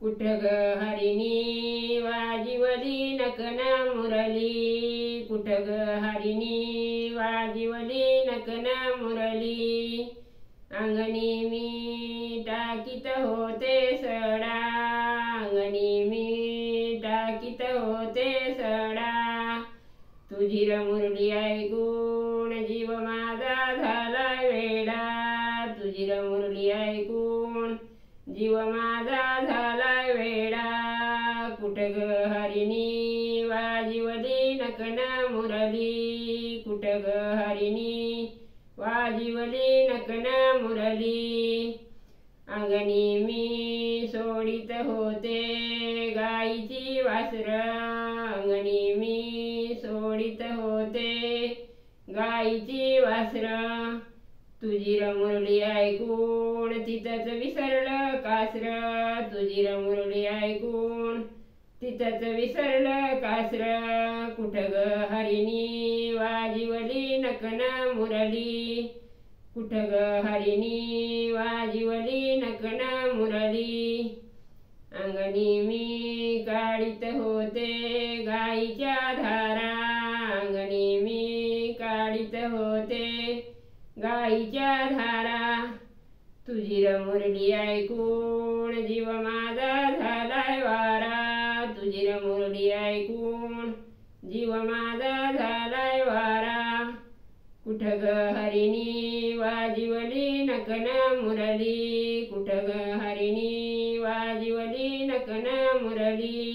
कुठ ग हरिणी वाजिवली नकना मुरली, कुठ ग हरिणी वाजिवली नकना मुरली। अंगणी मी टाकीत होते सडा, अंगणी मी टाकीत होते सडा। तुझी र मुरली ऐकून जीव माझा झाला वेडा, तुझी र मुरली ऐकून जीव माझा झाला वेडा। कुठ ग हरिणी वाजिवली नकना मुरली, कुठ ग हरिणी वाजिवली नकना मुरली। अंगणी मी सोडित होते गाईची वासर, अंगणी मी सोडित होते गाईची वासर। तुझी र मुरली ऐकून तिथंच विसरलं कासर, तुझी र मुरली ऐकून तिथंच विसरलं कासर। कुठ ग हरिणी वाजिवली नकना मुरली, कुठ ग हरिणी वाजिवली नकना मुरली। अंगणी मी काढीत होते गाईच्या धारा, अंगणी मी काढीत होते गाईच्या धारा। तुझी र मुरली ऐकून जीव माझा झालाय वारा, तुझी र मुरली ऐकून जीव माझा झालाय वारा। कुठ ग हरिणी वाजिवली नकना मुरली, कुठ ग हरिणी वाजिवली नकना मुरली।